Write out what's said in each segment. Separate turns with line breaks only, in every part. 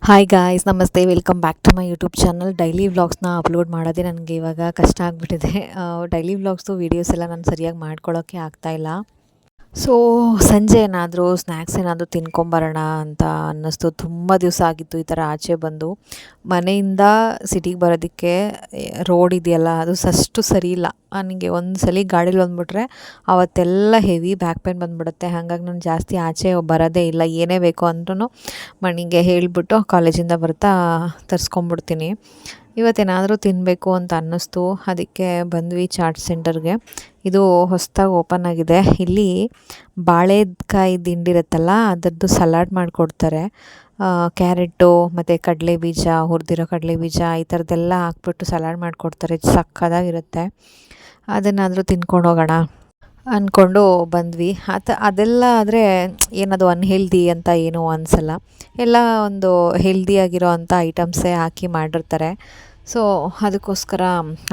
Hi guys, ನಮಸ್ತೆ. Welcome back to my YouTube channel. Daily ವ್ಲಾಗ್ಸ್ನ upload ಮಾಡೋದೇ ನನಗೆ ಇವಾಗ ಕಷ್ಟ ಆಗಿಬಿಟ್ಟಿದೆ. ಡೈಲಿ ವ್ಲಾಗ್ಸ್ದು ವೀಡಿಯೋಸ್ ಎಲ್ಲ ನಾನು ಸರಿಯಾಗಿ ಮಾಡ್ಕೊಳ್ಳೋಕ್ಕೆ ಆಗ್ತಾಯಿಲ್ಲ. ಸೊ ಸಂಜೆ ಏನಾದರೂ ಸ್ನ್ಯಾಕ್ಸ್ ಏನಾದರೂ ತಿನ್ಕೊಂಬರೋಣ ಅಂತ ಅನ್ನಿಸ್ತು. ತುಂಬ ದಿವಸ ಆಗಿತ್ತು ಈ ಥರ ಆಚೆ ಬಂದು. ಮನೆಯಿಂದ ಸಿಟಿಗೆ ಬರೋದಕ್ಕೆ ರೋಡ್ ಇದೆಯಲ್ಲ, ಅದು ಅಷ್ಟು ಸರಿ ಇಲ್ಲ. ನನಗೆ ಒಂದು ಸಲ ಗಾಡೀಲಿ ಬಂದುಬಿಟ್ರೆ ಅವತ್ತೆಲ್ಲ ಹೆವಿ ಬ್ಯಾಕ್ ಪೇನ್ ಬಂದುಬಿಡುತ್ತೆ. ಹಾಗಾಗಿ ನಾನು ಜಾಸ್ತಿ ಆಚೆ ಬರೋದೇ ಇಲ್ಲ. ಏನೇ ಬೇಕು ಅಂದ್ರೂ ಮನೆಗೆ ಹೇಳಿಬಿಟ್ಟು ಕಾಲೇಜಿಂದ ಬರ್ತಾ ತರಿಸ್ಕೊಂಬಿಡ್ತೀನಿ. ಇವತ್ತೇನಾದರೂ ತಿನ್ನಬೇಕು ಅಂತ ಅನ್ನಿಸ್ತು, ಅದಕ್ಕೆ ಬಂದ್ವಿ ಚಾಟ್ ಸೆಂಟರ್ಗೆ. ಇದು ಹೊಸದಾಗಿ ಓಪನ್ ಆಗಿದೆ. ಇಲ್ಲಿ ಬಾಳೆಕಾಯಿ ದಿಂಡಿರುತ್ತಲ್ಲ, ಅದರದ್ದು ಸಲಾಡ್ ಮಾಡಿಕೊಡ್ತಾರೆ. ಕ್ಯಾರೆಟು ಮತ್ತು ಕಡಲೆ ಬೀಜ, ಹುರಿದಿರೋ ಕಡಲೆ ಬೀಜ ಈ ಥರದ್ದೆಲ್ಲ ಹಾಕ್ಬಿಟ್ಟು ಸಲಾಡ್ ಮಾಡಿಕೊಡ್ತಾರೆ. ಸಕ್ಕತ್ತಾಗಿರುತ್ತೆ. ಅದನ್ನಾದರೂ ತಿನ್ಕೊಂಡು ಹೋಗೋಣ ಅಂದ್ಕೊಂಡು ಬಂದ್ವಿ. ಅದೆಲ್ಲ ಆದರೆ ಏನದು ಅನ್ಹೆಲ್ದಿ ಅಂತ ಏನೂ ಅನಿಸಲ್ಲ. ಎಲ್ಲ ಒಂದು ಹೆಲ್ದಿಯಾಗಿರೋ ಅಂಥ ಐಟಮ್ಸೇ ಹಾಕಿ ಮಾಡಿರ್ತಾರೆ. ಸೊ ಅದಕ್ಕೋಸ್ಕರ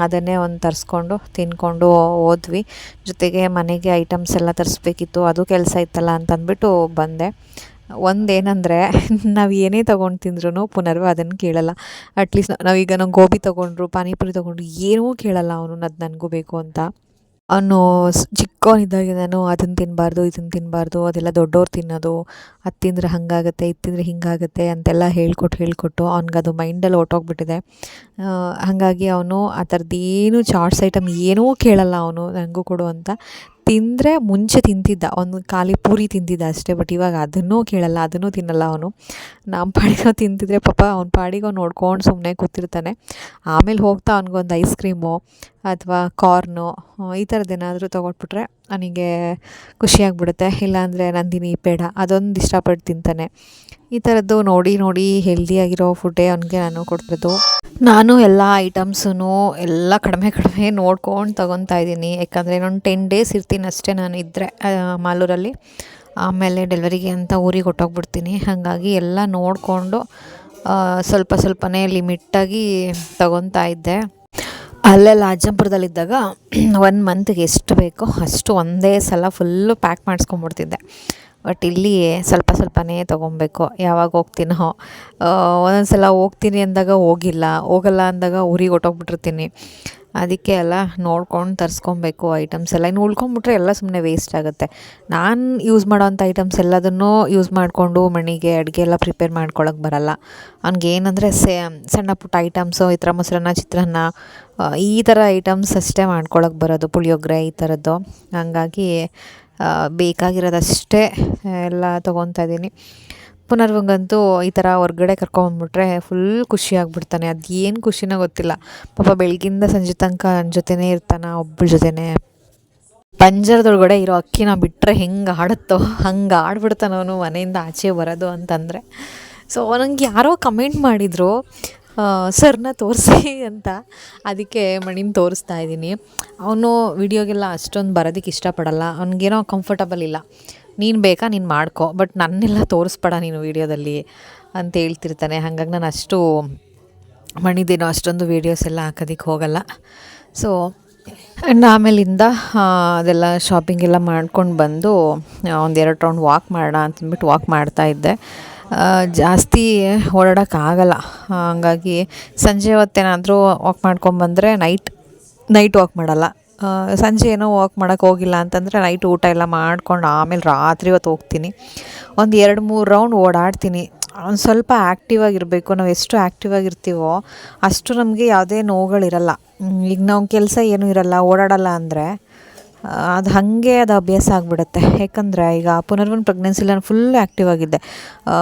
ಅದನ್ನೇ ಒಂದು ತರಿಸ್ಕೊಂಡು ತಿಂದ್ಕೊಂಡು ಹೋದ್ವಿ. ಜೊತೆಗೆ ಮನೆಗೆ ಐಟಮ್ಸ್ ಎಲ್ಲ ತರಿಸ್ಬೇಕಿತ್ತು, ಅದು ಕೆಲಸ ಇತ್ತಲ್ಲ ಅಂತಂದ್ಬಿಟ್ಟು ಬಂದೆ. ಒಂದೇನೆಂದರೆ, ನಾವು ಏನೇ ತೊಗೊಂಡು ತಿಂದ್ರೂ ಪುನರ್ವ ಅದನ್ನು ಕೇಳಲ್ಲ. ಅಟ್ಲೀಸ್ಟ್ ನಾವೀಗ ಗೋಬಿ ತೊಗೊಂಡ್ರು, ಪಾನಿಪುರಿ ತೊಗೊಂಡ್ರು ಏನೂ ಕೇಳಲ್ಲ ಅವನು, ಅದು ನನಗೂ ಬೇಕು ಅಂತ. ಅವನು ಚಿಕ್ಕವನಿದ್ದಾಗಿಂದನೂ ಅದನ್ನು ತಿನ್ನಬಾರ್ದು, ಇದನ್ನು ತಿನ್ನಬಾರ್ದು, ಅದೆಲ್ಲ ದೊಡ್ಡವ್ರು ತಿನ್ನೋದು, ಅದು ತಿಂದರೆ ಹಾಗಾಗುತ್ತೆ, ಇದು ತಿಂದರೆ ಹಿಂಗಾಗುತ್ತೆ ಅಂತೆಲ್ಲ ಹೇಳ್ಕೊಟ್ಟು ಅವ್ನಿಗದು ಮೈಂಡಲ್ಲಿ ಹೊರ್ಟೋಗ್ಬಿಟ್ಟಿದೆ. ಹಾಗಾಗಿ ಅವನು ಆ ಥರದ್ದೇನು ಚಾಟ್ಸ್ ಐಟಮ್ ಏನೂ ಕೇಳಲ್ಲ ಅವನು, ನನಗೂ ಕೊಡು ಅಂತ. ತಿಂದರೆ ಮುಂಚೆ ತಿಂತಿದ್ದ, ಒಂದು ಖಾಲಿ ಪೂರಿ ತಿಂತಿದ್ದ ಅಷ್ಟೇ. ಬಟ್ ಇವಾಗ ಅದನ್ನೂ ಕೇಳಲ್ಲ, ಅದನ್ನೂ ತಿನ್ನಲ್ಲ ಅವನು. ನಮ್ಮ ಪಾಡಿಗೆ ತಿಂತಿದ್ರೆ ಪಾಪ ಅವ್ನ ಪಾಡಿಗೆ ಅವ್ನು ನೋಡ್ಕೊಂಡು ಸುಮ್ಮನೆ ಕೂತಿರ್ತಾನೆ. ಆಮೇಲೆ ಹೋಗ್ತಾ ಅವ್ನಿಗೊಂದು ಐಸ್ ಕ್ರೀಮು ಅಥವಾ ಕಾರ್ನು ಈ ಥರದ್ದೇನಾದರೂ ತೊಗೊಟ್ಬಿಟ್ರೆ ನನಗೆ ಖುಷಿಯಾಗ್ಬಿಡುತ್ತೆ. ಇಲ್ಲಾಂದರೆ ನಂದಿನಿ ಪೇಡ ಅದೊಂದು ಇಷ್ಟಪಟ್ಟು ತಿಂತಾನೆ. ಈ ಥರದ್ದು ನೋಡಿ ಹೆಲ್ದಿಯಾಗಿರೋ ಫುಡ್ಡೇ ಅವನಿಗೆ ನಾನು ಕೊಡ್ಬೋದು. ನಾನು ಎಲ್ಲ ಐಟಮ್ಸೂ ಎಲ್ಲ ಕಡಿಮೆ ನೋಡ್ಕೊಂಡು ತೊಗೊತಾ ಇದ್ದೀನಿ. ಯಾಕಂದರೆ ಇನ್ನೊಂದು 10 ಡೇಸ್ ಇರ್ತೀನಿ ಅಷ್ಟೇ ನಾನು ಇದ್ದರೆ ಮಾಲೂರಲ್ಲಿ. ಆಮೇಲೆ ಡೆಲಿವರಿಗೆ ಅಂತ ಊರಿಗೆ ಹೊರ್ಟೋಗ್ಬಿಡ್ತೀನಿ. ಹಾಗಾಗಿ ಎಲ್ಲ ನೋಡಿಕೊಂಡು ಸ್ವಲ್ಪನೇ ಲಿಮಿಟ್ಟಾಗಿ ತೊಗೊತಾ ಇದ್ದೆ. ಅಲ್ಲೆಲ್ಲ ಅಜ್ಜಂಪುರದಲ್ಲಿದ್ದಾಗ 1 ಮಂತ್ಗೆ ಎಷ್ಟು ಬೇಕೋ ಅಷ್ಟು ಒಂದೇ ಸಲ ಫುಲ್ಲು ಪ್ಯಾಕ್ ಮಾಡಿಸ್ಕೊಂಬಿಡ್ತಿದ್ದೆ. ಬಟ್ ಇಲ್ಲಿ ಸ್ವಲ್ಪನೇ ತೊಗೊಬೇಕು. ಯಾವಾಗ ಹೋಗ್ತೀನೋ, ಒಂದೊಂದು ಸಲ ಹೋಗ್ತೀನಿ ಅಂದಾಗ ಹೋಗಲ್ಲ ಅಂದಾಗ ಊರಿಗೆ ಹೊರ್ಟೋಗ್ಬಿಟ್ಟಿರ್ತೀನಿ. ಅದಕ್ಕೆ ಎಲ್ಲ ನೋಡ್ಕೊಂಡು ತರಿಸ್ಕೊಬೇಕು ಐಟಮ್ಸ್ ಎಲ್ಲ. ಇನ್ನು ಉಳ್ಕೊಂಬಿಟ್ರೆ ಎಲ್ಲ ಸುಮ್ಮನೆ ವೇಸ್ಟ್ ಆಗುತ್ತೆ. ನಾನು ಯೂಸ್ ಮಾಡೋವಂಥ ಐಟಮ್ಸ್ ಎಲ್ಲದನ್ನೂ ಯೂಸ್ ಮಾಡಿಕೊಂಡು ಮನೆಗೆ ಅಡುಗೆ ಎಲ್ಲ ಪ್ರಿಪೇರ್ ಮಾಡ್ಕೊಳಕ್ಕೆ ಬರಲ್ಲ. ಅವ್ನಿಗೇನಂದರೆ ಸಣ್ಣ ಪುಟ್ಟ ಐಟಮ್ಸು, ಈ ಥರ ಮೊಸರನ್ನ, ಚಿತ್ರಾನ್ನ ಈ ಥರ ಐಟಮ್ಸ್ ಅಷ್ಟೇ ಮಾಡ್ಕೊಳಕ್ಕೆ ಬರೋದು, ಪುಳಿಯೋಗರೆ ಈ ಥರದ್ದು. ಹಾಗಾಗಿ ಬೇಕಾಗಿರೋದಷ್ಟೇ ಎಲ್ಲ ತೊಗೊತಾ ಇದ್ದೀನಿ. ಪುನರ್ವಂಗಂತೂ ಈ ಥರ ಹೊರ್ಗಡೆ ಕರ್ಕೊಂಬಂದ್ಬಿಟ್ರೆ ಫುಲ್ ಖುಷಿಯಾಗ್ಬಿಡ್ತಾನೆ. ಅದು ಏನು ಖುಷಿನೋ ಗೊತ್ತಿಲ್ಲ. ಪಾಪ ಬೆಳಗಿಂದ ಸಂಜೆ ತನಕ ನನ್ನ ಜೊತೆನೇ ಇರ್ತಾನೆ, ಒಬ್ಬಳ ಜೊತೆನೇ. ಪಂಜರದೊಳಗಡೆ ಇರೋ ಅಕ್ಕಿನ ಬಿಟ್ಟರೆ ಹೆಂಗೆ ಆಡುತ್ತೋ ಹಂಗೆ ಆಡ್ಬಿಡ್ತಾನೆ ಅವನು ಮನೆಯಿಂದ ಆಚೆ ಬರೋದು ಅಂತಂದರೆ. ಸೊ ನನಗೆ ಯಾರೋ ಕಮೆಂಟ್ ಮಾಡಿದರು ಸರ್ನ ತೋರಿಸಿ ಅಂತ, ಅದಕ್ಕೆ ಮಣಿನ ತೋರಿಸ್ತಾ ಇದ್ದೀನಿ. ಅವನು ವಿಡಿಯೋಗೆಲ್ಲ ಅಷ್ಟೊಂದು ಬರೋದಕ್ಕೆ ಇಷ್ಟಪಡಲ್ಲ. ಅವ್ನಿಗೇನೋ ಕಂಫರ್ಟಬಲ್ ಇಲ್ಲ. ನೀನು ಬೇಕಾ ನೀನು ಮಾಡ್ಕೊ, ಬಟ್ ನನ್ನೆಲ್ಲ ತೋರಿಸ್ಬೇಡ ನೀನು ವೀಡಿಯೋದಲ್ಲಿ ಅಂತ ಹೇಳ್ತಿರ್ತಾನೆ. ಹಾಗಾಗಿ ನಾನು ಅಷ್ಟು ಮಣಿದೇನೋ ಅಷ್ಟೊಂದು ವೀಡಿಯೋಸ್ ಎಲ್ಲ ಹಾಕೋದಕ್ಕೆ ಹೋಗಲ್ಲ. ಸೊ ಆಮೇಲಿಂದ ಅದೆಲ್ಲ ಶಾಪಿಂಗ್ ಎಲ್ಲ ಮಾಡ್ಕೊಂಡು ಬಂದು 1-2 ರೌಂಡ್ ವಾಕ್ ಮಾಡೋಣ ಅಂತಂದ್ಬಿಟ್ಟು ವಾಕ್ ಮಾಡ್ತಾಯಿದ್ದೆ. ಜಾಸ್ತಿ ಓಡಾಡೋಕ್ಕಾಗಲ್ಲ. ಹಾಗಾಗಿ ಸಂಜೆ ಹೊತ್ತೇನಾದರೂ ವಾಕ್ ಮಾಡ್ಕೊಂಬಂದರೆ ನೈಟ್ ವಾಕ್ ಮಾಡಲ್ಲ. ಸಂಜೆ ಏನೋ ವಾಕ್ ಮಾಡೋಕ್ಕೆ ಹೋಗಿಲ್ಲ ಅಂತಂದರೆ ನೈಟ್ ಊಟ ಎಲ್ಲ ಮಾಡ್ಕೊಂಡು ಆಮೇಲೆ ರಾತ್ರಿ ಹೊತ್ತು ಹೋಗ್ತೀನಿ. ಒಂದು 2-3 ರೌಂಡ್ ಓಡಾಡ್ತೀನಿ. ಒಂದು ಸ್ವಲ್ಪ ಆ್ಯಕ್ಟಿವ್ ಆಗಿರಬೇಕು. ನಾವು ಎಷ್ಟು ಆ್ಯಕ್ಟಿವ್ ಆಗಿರ್ತೀವೋ ಅಷ್ಟು ನಮಗೆ ಯಾವುದೇ ನೋವುಗಳಿರಲ್ಲ. ಈಗ ನಾವು ಕೆಲಸ ಏನೂ ಇರಲ್ಲ, ಓಡಾಡಲ್ಲ ಅಂದರೆ ಅದು ಹಾಗೆ ಅದು ಅಭ್ಯಾಸ ಆಗಿಬಿಡುತ್ತೆ. ಯಾಕಂದರೆ ಈಗ ಪುನರ್ವನ್ ಪ್ರೆಗ್ನೆನ್ಸಿಲಿ ನಾನು ಫುಲ್ ಆ್ಯಕ್ಟಿವ್ ಆಗಿದ್ದೆ.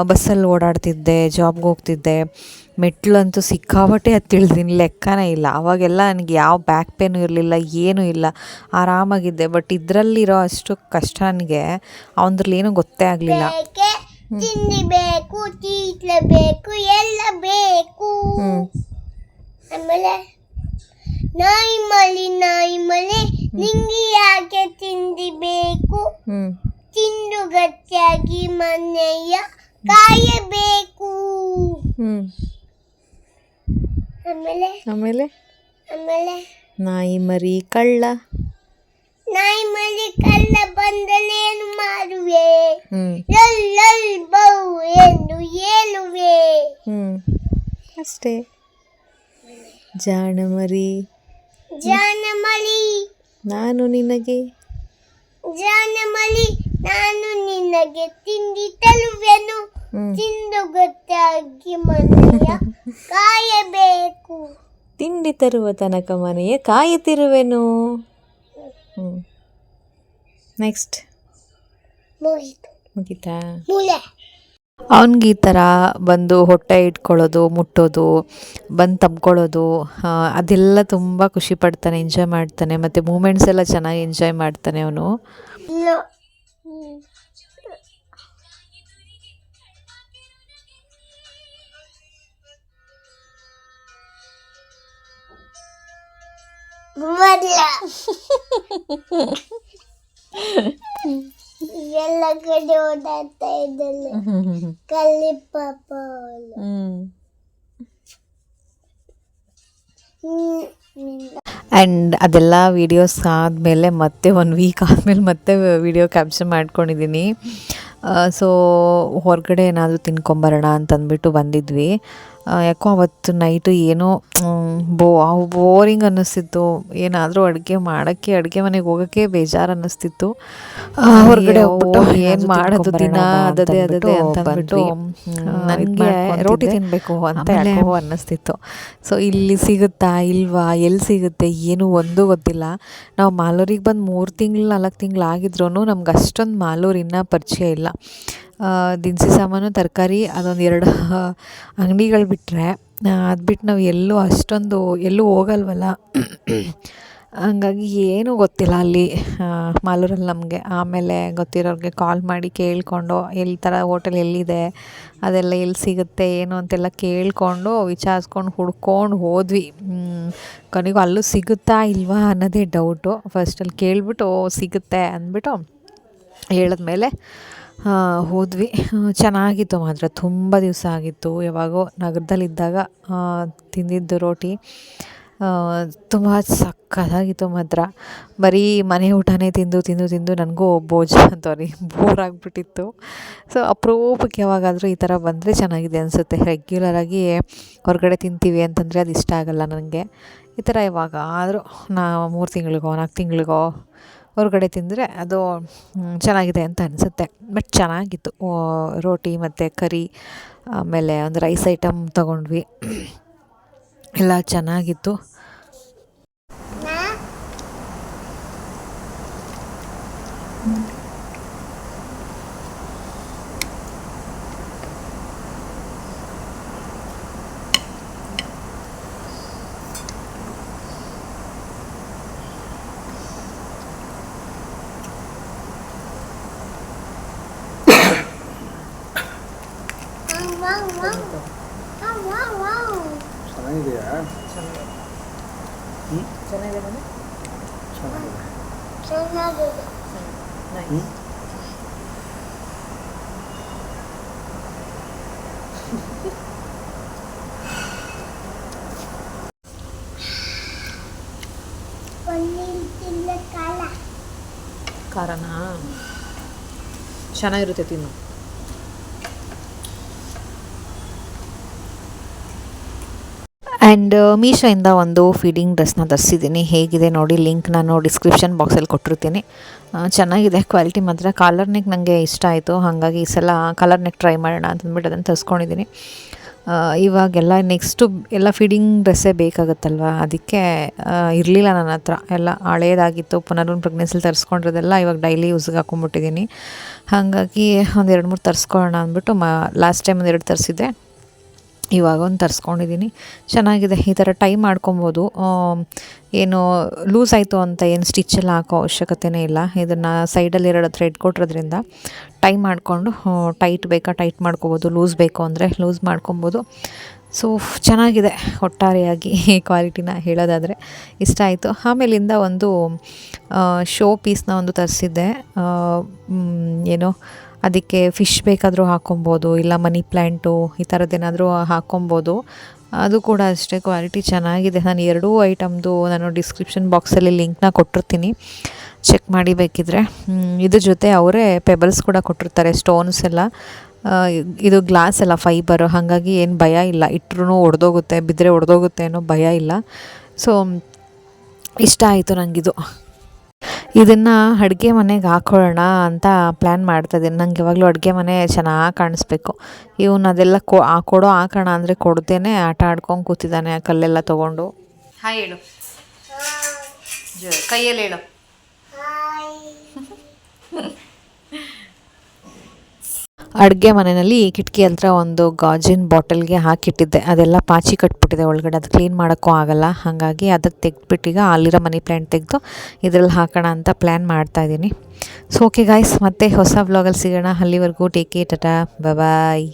ಬಸ್ಸಲ್ಲಿ ಓಡಾಡ್ತಿದ್ದೆ, ಜಾಬ್ಗೆ ಹೋಗ್ತಿದ್ದೆ, ಮೆಟ್ಲಂತೂ ಸಿಕ್ಕಾಪಟ್ಟೆ ಹತ್ತಿಳಿದೀನಿ, ಲೆಕ್ಕನೇ ಇಲ್ಲ. ಅವಾಗೆಲ್ಲ ನನಗೆ ಯಾವ ಬ್ಯಾಕ್ ಪೇನು ಇರಲಿಲ್ಲ, ಏನೂ ಇಲ್ಲ, ಆರಾಮಾಗಿದ್ದೆ. ಬಟ್ ಇದರಲ್ಲಿರೋ ಅಷ್ಟು ಕಷ್ಟ ನನಗೆ ಅವನದ್ರಲ್ಲಿ ಏನೂ ಗೊತ್ತೇ ಆಗಲಿಲ್ಲ.
ತಿಂಡಿ ಬೇಕು, ಬೇಕು, ಎಲ್ಲ ಬೇಕು. ಆಮೇಲೆ ನಾಯಿ ಮಲೆ ನಿಂಗೆ ಯಾಕೆ ತಿಂಡಿ ಬೇಕು? ತಿಂದು ಗಟ್ಟಿಯಾಗಿ ಮನೆಯ ಕಾಯಬೇಕು. ಆಮೇಲೆ
ನಾಯಿ ಮರಿ ಕಳ್ಳ
ಬಂದಲೇನು ಮಾಡುವೆ? ಲಲ್ ಲಲ್ ಬೌ ಎಂದು ಹೇಳುವೆ.
ಅಷ್ಟೇ. ಜಾಣಮರಿ
ಜಾನಮಲಿ
ನಾನು ನಿನಗೆ.
ಜಾನಮಲಿ ನಾನು ನಿನಗೆ ತಿಂಡಿ ತರುವೆನು. ತಿಂದು ಗೊತ್ತಾಗಿ ಮನೆಯ ಕಾಯಬೇಕು.
ತಿಂಡಿ ತರುವ ತನಕ ಮನೆಯ ಕಾಯುತ್ತಿರುವೆನು. ನೆಕ್ಸ್ಟ್
ಮುಗಿತು.
ಮುಗಿತಾ?
ಮೂಲೆ
ಅವ್ನಿಗೆ ಈ ಥರ ಬಂದು ಹೊಟ್ಟೆ ಇಟ್ಕೊಳ್ಳೋದು, ಮುಟ್ಟೋದು, ಬಂದು ತಬ್ಕೊಳ್ಳೋದು, ಅದೆಲ್ಲ ತುಂಬ ಖುಷಿ ಪಡ್ತಾನೆ, ಎಂಜಾಯ್ ಮಾಡ್ತಾನೆ. ಮತ್ತು ಮೂಮೆಂಟ್ಸ್ ಎಲ್ಲ ಚೆನ್ನಾಗಿ ಎಂಜಾಯ್ ಮಾಡ್ತಾನೆ ಅವನು.
ಇಲ್ಲ ಬರಲ್ಲ. ಎಲ್ಲ ಕಡೆ ಓಡಾಡ್ತಾ ಇದ್ದಲ್ಲ ಕಲ್ಲಿ ಪಾಪ ಅವಳು.
ಆ್ಯಂಡ್ ಅದೆಲ್ಲ ವೀಡಿಯೋಸ್ ಆದಮೇಲೆ ಮತ್ತೆ 1 ವೀಕ್ ಆದಮೇಲೆ ಮತ್ತೆ ವೀಡಿಯೋ ಕ್ಯಾಪ್ಚರ್ ಮಾಡ್ಕೊಂಡಿದ್ದೀನಿ. ಸೊ ಹೊರಗಡೆ ಏನಾದರೂ ತಿನ್ಕೊಂಬರೋಣ ಅಂತಂದ್ಬಿಟ್ಟು ಬಂದಿದ್ವಿ. ಯಾಕೋ ಅವತ್ತು ನೈಟು ಏನೋ ಬೋರಿಂಗ್ ಅನ್ನಿಸ್ತಿತ್ತು. ಏನಾದರೂ ಅಡುಗೆ ಅಡುಗೆ ಮನೆಗೆ ಹೋಗೋಕ್ಕೆ ಬೇಜಾರು ಅನ್ನಿಸ್ತಿತ್ತು. ಹೊರಗಡೆ ಹೋಗ್ಬಿಟ್ಟು ಏನು ಮಾಡೋದು ದಿನ ಅದೇ ಅಂತಂದ್ಬಿಟ್ಟು ನನಗೆ ರೋಟಿ ತಿನ್ನಬೇಕು ಅಂತ ಯಾಕೋ ಅನ್ನಿಸ್ತಿತ್ತು. ಸೊ ಇಲ್ಲಿ ಸಿಗುತ್ತಾ ಇಲ್ವಾ, ಎಲ್ಲಿ ಸಿಗುತ್ತೆ ಏನು ಒಂದೂ ಗೊತ್ತಿಲ್ಲ. ನಾವು ಮಾಲೂರಿಗೆ ಬಂದು 3 ತಿಂಗಳು 4 ತಿಂಗಳು ಆಗಿದ್ರೂ ನಮ್ಗೆ ಅಷ್ಟೊಂದು ಮಾಲೂರು ಇನ್ನೂ ಪರಿಚಯ ಇಲ್ಲ. ದಿನಸಿ ಸಾಮಾನು, ತರಕಾರಿ ಅದೊಂದು 2 ಅಂಗಡಿಗಳು ಬಿಟ್ಟರೆ ಅದು ಬಿಟ್ಟು ನಾವು ಎಲ್ಲೂ ಹೋಗಲ್ವಲ್ಲ. ಹಂಗಾಗಿ ಏನೂ ಗೊತ್ತಿಲ್ಲ ಅಲ್ಲಿ ಮಾಲೂರಲ್ಲಿ ನಮಗೆ. ಆಮೇಲೆ ಗೊತ್ತಿರೋರಿಗೆ ಕಾಲ್ ಮಾಡಿ ಕೇಳಿಕೊಂಡು ಹೋಟೆಲ್ ಎಲ್ಲಿದೆ, ಅದೆಲ್ಲ ಎಲ್ಲಿ ಸಿಗುತ್ತೆ ಏನು ಅಂತೆಲ್ಲ ಕೇಳಿಕೊಂಡು ವಿಚಾರಿಸ್ಕೊಂಡು ಹುಡ್ಕೊಂಡು ಹೋದ್ವಿ. ಕೊನೆಗೂ ಅಲ್ಲೂ ಸಿಗುತ್ತಾ ಇಲ್ವಾ ಅನ್ನೋದೇ ಡೌಟು. ಫಸ್ಟಲ್ಲಿ ಕೇಳಿಬಿಟ್ಟು ಸಿಗುತ್ತೆ ಅಂದ್ಬಿಟ್ಟು ಹೇಳಿದ್ಮೇಲೆ ಹೋದ್ವಿ. ಚೆನ್ನಾಗಿತ್ತು ಮಾತ್ರ. ತುಂಬ ದಿವಸ ಆಗಿತ್ತು, ಯಾವಾಗೋ ನಗರದಲ್ಲಿದ್ದಾಗ ತಿಂದಿದ್ದು ರೋಟಿ. ತುಂಬ ಸಕ್ಕತ್ತಾಗಿತ್ತು ಮಾತ್ರ. ಬರೀ ಮನೆ ಊಟನೇ ತಿಂದು ನನಗೂ ಬೋರ್ ಆಗಿಬಿಟ್ಟಿತ್ತು. ಸೊ ಅಪರೂಪಕ್ಕೆ ಯಾವಾಗಾದರೂ ಈ ಥರ ಬಂದರೆ ಚೆನ್ನಾಗಿದೆ ಅನಿಸುತ್ತೆ. ರೆಗ್ಯುಲರಾಗಿ ಹೊರಗಡೆ ತಿಂತೀವಿ ಅಂತಂದರೆ ಅದು ಇಷ್ಟ ಆಗೋಲ್ಲ ನನಗೆ. ಈ ಥರ ಯಾವಾಗಾದರೂ 3 ತಿಂಗಳಿಗೋ 4 ತಿಂಗಳಿಗೋ ಹೊರಗಡೆ ತಿಂದರೆ ಅದು ಚೆನ್ನಾಗಿದೆ ಅಂತ ಅನಿಸುತ್ತೆ. ಬಟ್ ಚೆನ್ನಾಗಿತ್ತು. ರೋಟಿ ಮತ್ತು ಕರಿ, ಆಮೇಲೆ ಒಂದು ರೈಸ್ ಐಟಮ್ ತೊಗೊಂಡ್ವಿ. ಎಲ್ಲ ಚೆನ್ನಾಗಿತ್ತು.
ಚೆನ್ನಾಗಿದೆಯಾ?
ಚೆನ್ನಾಗಿದೆ. ಖಾರನಾ? ಚೆನ್ನಾಗಿರುತ್ತೆ, ತಿನ್ನು. ಆ್ಯಂಡ್ ಮೀಶೋಯಿಂದ ಒಂದು ಫೀಡಿಂಗ್ ಡ್ರೆಸ್ನ ತರಿಸಿದ್ದೀನಿ. ಹೇಗಿದೆ ನೋಡಿ, ಲಿಂಕ್ ನಾನು ಡಿಸ್ಕ್ರಿಪ್ಷನ್ ಬಾಕ್ಸಲ್ಲಿ ಕೊಟ್ಟಿರ್ತೀನಿ. ಚೆನ್ನಾಗಿದೆ, ಕ್ವಾಲಿಟಿ ಮಾತ್ರ. ಕಾಲರ್ ನೆಕ್ ನನಗೆ ಇಷ್ಟ ಆಯಿತು. ಹಾಗಾಗಿ ಈ ಸಲ ಕಾಲರ್ ನೆಕ್ ಟ್ರೈ ಮಾಡೋಣ ಅಂತಂದ್ಬಿಟ್ಟು ಅದನ್ನು ತರಿಸ್ಕೊಂಡಿದ್ದೀನಿ. ಇವಾಗೆಲ್ಲ ನೆಕ್ಸ್ಟು ಎಲ್ಲ ಫೀಡಿಂಗ್ ಡ್ರೆಸ್ಸೇ ಬೇಕಾಗುತ್ತಲ್ವ, ಅದಕ್ಕೆ ಇರಲಿಲ್ಲ ನನ್ನ ಹತ್ರ. ಎಲ್ಲ ಹಳೇದಾಗಿತ್ತು. ಪುನಃ ಪ್ರೆಗ್ನೆನ್ಸಿಲಿ ತರಿಸ್ಕೊಂಡಿರೋದೆಲ್ಲ ಇವಾಗ ಡೈಲಿ ಯೂಸ್ಗೆ ಹಾಕ್ಕೊಂಬಿಟ್ಟಿದ್ದೀನಿ. ಹಾಗಾಗಿ ಒಂದು 2-3 ತರಿಸ್ಕೊಳ್ಳೋಣ ಅಂದ್ಬಿಟ್ಟು ಲಾಸ್ಟ್ ಟೈಮ್ 1 2 ತರಿಸಿದ್ದೆ. ಇವಾಗ ಒಂದು ತರಿಸ್ಕೊಂಡಿದ್ದೀನಿ. ಚೆನ್ನಾಗಿದೆ. ಈ ಥರ ಟೈ ಮಾಡ್ಕೊಬೋದು. ಏನು ಲೂಸ್ ಆಯಿತು ಅಂತ ಏನು ಸ್ಟಿಚ್ಚೆಲ್ಲ ಹಾಕೋ ಅವಶ್ಯಕತೆಯೇ ಇಲ್ಲ. ಇದನ್ನು ಸೈಡಲ್ಲಿ 2 ಥ್ರೆಡ್ ಕೊಟ್ಟಿರೋದ್ರಿಂದ ಟೈ ಮಾಡಿಕೊಂಡು ಟೈಟ್ ಬೇಕಾ ಟೈಟ್ ಮಾಡ್ಕೊಬೋದು, ಲೂಸ್ ಬೇಕು ಅಂದರೆ ಲೂಸ್ ಮಾಡ್ಕೊಬೋದು. ಸೊ ಚೆನ್ನಾಗಿದೆ ಒಟ್ಟಾರೆಯಾಗಿ. ಕ್ವಾಲಿಟಿನ ಹೇಳೋದಾದರೆ ಇಷ್ಟ ಆಯಿತು. ಆಮೇಲಿಂದ ಒಂದು ಶೋ ಪೀಸ್ನ ಒಂದು ತರಿಸಿದ್ದೆ. ಏನೋ ಅದಕ್ಕೆ ಫಿಶ್ ಬೇಕಾದರೂ ಹಾಕ್ಕೊಬೋದು, ಇಲ್ಲ ಮನಿ ಪ್ಲ್ಯಾಂಟು ಈ ಥರದ್ದೇನಾದರೂ ಹಾಕ್ಕೊಬೋದು. ಅದು ಕೂಡ ಅಷ್ಟೇ ಕ್ವಾಲಿಟಿ ಚೆನ್ನಾಗಿದೆ. ನಾನು 2 ಐಟಮ್ದು ನಾನು ಡಿಸ್ಕ್ರಿಪ್ಷನ್ ಬಾಕ್ಸಲ್ಲಿ ಲಿಂಕ್ನ ಕೊಟ್ಟಿರ್ತೀನಿ, ಚೆಕ್ ಮಾಡಿ ಬೇಕಿದ್ರೆ. ಇದ್ರ ಜೊತೆ ಅವರೇ ಪೆಬಲ್ಸ್ ಕೂಡ ಕೊಟ್ಟಿರ್ತಾರೆ, ಸ್ಟೋನ್ಸ್ ಎಲ್ಲ. ಇದು ಗ್ಲಾಸ್ ಅಲ್ಲ ಫೈಬರು, ಹಾಗಾಗಿ ಏನು ಭಯ ಇಲ್ಲ, ಇಟ್ಟರೂ ಒಡೆದೋಗುತ್ತೆ, ಬಿದ್ದರೆ ಒಡೆದೋಗುತ್ತೆ ಅನ್ನೋ ಭಯ ಇಲ್ಲ. ಸೊ ಇಷ್ಟ ಆಯಿತು ನನಗಿದು. ಇದನ್ನು ಅಡುಗೆ ಮನೆಗೆ ಹಾಕ್ಕೊಳ್ಳೋಣ ಅಂತ ಪ್ಲ್ಯಾನ್ ಮಾಡ್ತಾಯಿದ್ದೀನಿ. ನಂಗೆ ಯಾವಾಗಲೂ ಅಡುಗೆ ಮನೆ ಚೆನ್ನಾಗಿ ಕಾಣಿಸ್ಬೇಕು. ಇವನು ಅದೆಲ್ಲ ಹಾಕೋಣ ಅಂದರೆ ಕೊಡ್ತೇನೆ ಆಟ ಆಡ್ಕೊಂಡು ಕೂತಿದ್ದಾನೆ ಆ ಕಲ್ಲೆಲ್ಲ ತೊಗೊಂಡು. ಹಾಯ್ ಹೇಳು, ಕೈಯಲ್ಲಿ ಹೇಳು. ಅಡುಗೆ ಮನೆಯಲ್ಲಿ ಕಿಟಕಿ ಹತ್ರ ಒಂದು ಗಾಜಿನ ಬಾಟಲ್ಗೆ ಹಾಕಿಟ್ಟಿದ್ದೆ, ಅದೆಲ್ಲ ಪಾಚಿ ಕಟ್ಬಿಟ್ಟಿದೆ ಒಳಗಡೆ, ಅದು ಕ್ಲೀನ್ ಮಾಡೋಕ್ಕೂ ಆಗಲ್ಲ. ಹಾಗಾಗಿ ಅದಕ್ಕೆ ತೆಗೆದ್ಬಿಟ್ಟೀಗ ಅಲ್ಲಿರೋ ಮನಿ ಪ್ಲ್ಯಾಂಟ್ ತೆಗೆದು ಇದರಲ್ಲಿ ಹಾಕೋಣ ಅಂತ ಪ್ಲ್ಯಾನ್ ಮಾಡ್ತಾಯಿದ್ದೀನಿ. ಸೊ ಓಕೆ ಗಾಯ್ಸ್, ಮತ್ತೆ ಹೊಸ ವ್ಲಾಗಲ್ಲಿ ಸಿಗೋಣ. ಅಲ್ಲಿವರೆಗೂ ಟೇಕ್ ಕೇರ್, ಟಾಟಾ, ಬಾಯ್.